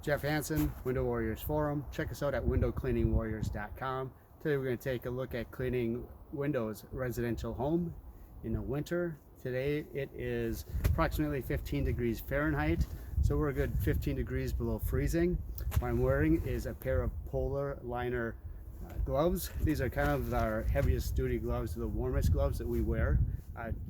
Jeff Hansen, Window Warriors Forum. Check us out at windowcleaningwarriors.com. Today we're going to take a look at cleaning windows residential home in the winter. Today it is approximately 15 degrees Fahrenheit, so we're a good 15 degrees below freezing. What I'm wearing is a pair of Polar Liner gloves. These are kind of our heaviest duty gloves, the warmest gloves that we wear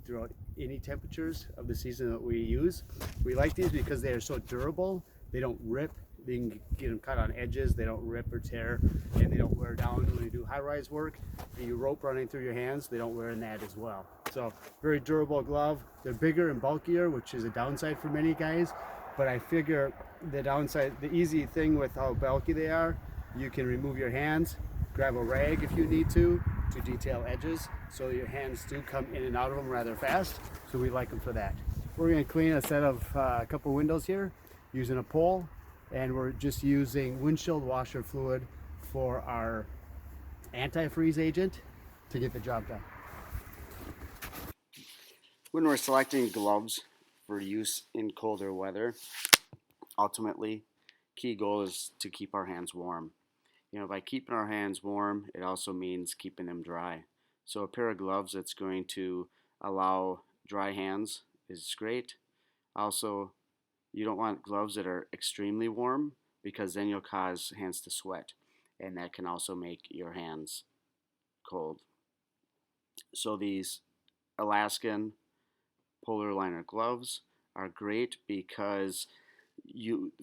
throughout any temperatures of the season that we use. We like these because they are so durable. They don't rip. You can get them cut on edges. They don't rip or tear, and they don't wear down when you do high-rise work. And you rope running through your hands, they don't wear in that as well. So very durable glove. They're bigger and bulkier, which is a downside for many guys. But I figure the downside, the easy thing with how bulky they are, you can remove your hands, grab a rag if you need to detail edges, so your hands do come in and out of them rather fast. So we like them for that. We're going to clean a set of a couple windows here using a pole, and we're just using windshield washer fluid for our antifreeze agent to get the job done. When we're selecting gloves for use in colder weather, ultimately, key goal is to keep our hands warm. By keeping our hands warm, it also means keeping them dry. So a pair of gloves that's going to allow dry hands is great. Also, you don't want gloves that are extremely warm, because then you'll cause hands to sweat, and that can also make your hands cold. So these Alaskan Polar Liner Gloves are great because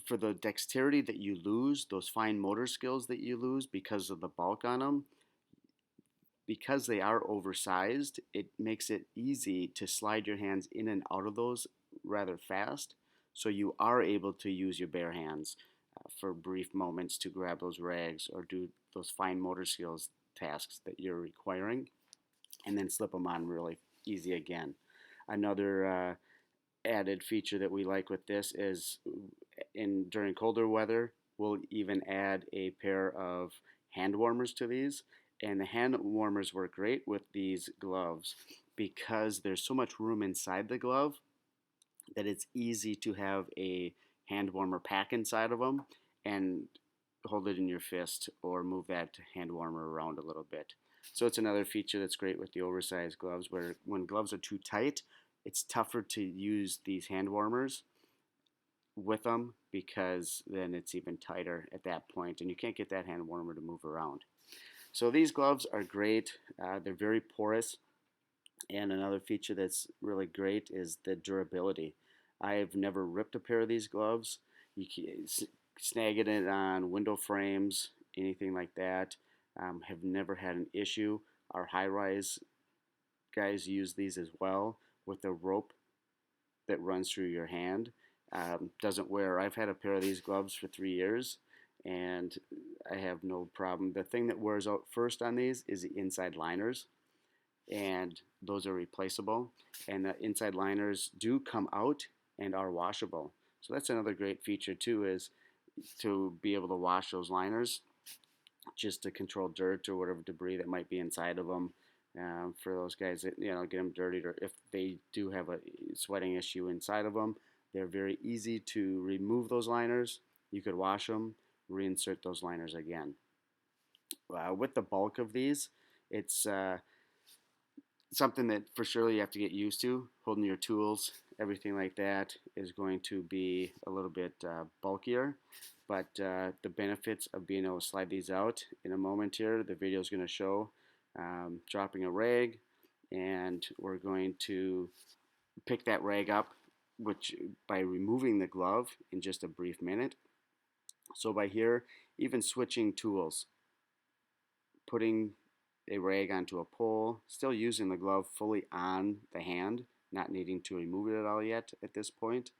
for the dexterity that you lose, those fine motor skills that you lose because of the bulk on them, because they are oversized, it makes it easy to slide your hands in and out of those rather fast. So you are able to use your bare hands for brief moments to grab those rags or do those fine motor skills tasks that you're requiring, and then slip them on really easy again. Another added feature that we like with this is during colder weather, we'll even add a pair of hand warmers to these. And the hand warmers work great with these gloves because there's so much room inside the glove that it's easy to have a hand warmer pack inside of them and hold it in your fist or move that hand warmer around a little bit. So it's another feature that's great with the oversized gloves, where when gloves are too tight, it's tougher to use these hand warmers with them, because then it's even tighter at that point and you can't get that hand warmer to move around. So these gloves are great. They're very porous, and another feature that's really great is the durability. I've never ripped a pair of these gloves. You can snag it on window frames, anything like that. Have never had an issue. Our high-rise guys use these as well with a rope that runs through your hand. Doesn't wear. I've had a pair of these gloves for 3 years, and I have no problem. The thing that wears out first on these is the inside liners, and those are replaceable. And the inside liners do come out and are washable. So that's another great feature too, is to be able to wash those liners just to control dirt or whatever debris that might be inside of them. For those guys that get them dirtied, or if they do have a sweating issue inside of them, they're very easy to remove those liners. You could wash them, reinsert those liners again. With the bulk of these, it's something that for sure you have to get used to. Holding your tools, everything like that, is going to be a little bit bulkier. But the benefits of being able to slide these out in a moment here, the video is going to show dropping a rag, and we're going to pick that rag up, which by removing the glove in just a brief minute. So by here, even switching tools, putting a rag onto a pole, still using the glove fully on the hand, not needing to remove it at all yet at this point.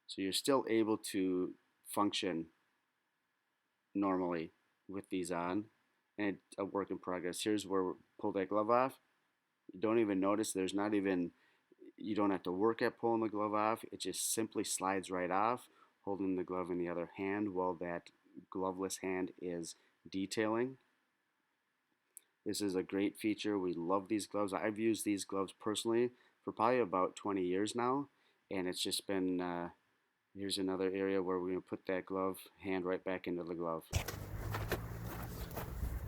So you're still able to function normally with these on, and it's a work in progress. Here's where we pull that glove off. You don't even notice you don't have to work at pulling the glove off. It just simply slides right off, holding the glove in the other hand while that gloveless hand is detailing. This is a great feature. We love these gloves. I've used these gloves personally for probably about 20 years now, and it's just been Here's another area where we're going to put that glove hand right back into the glove.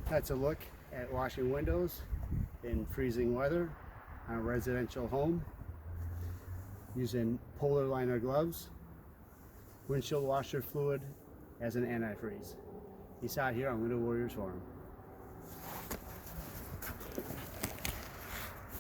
That's a look at washing windows in freezing weather on a residential home using Polar Liner gloves, windshield washer fluid as an antifreeze. You saw it here on Window Warriors Forum.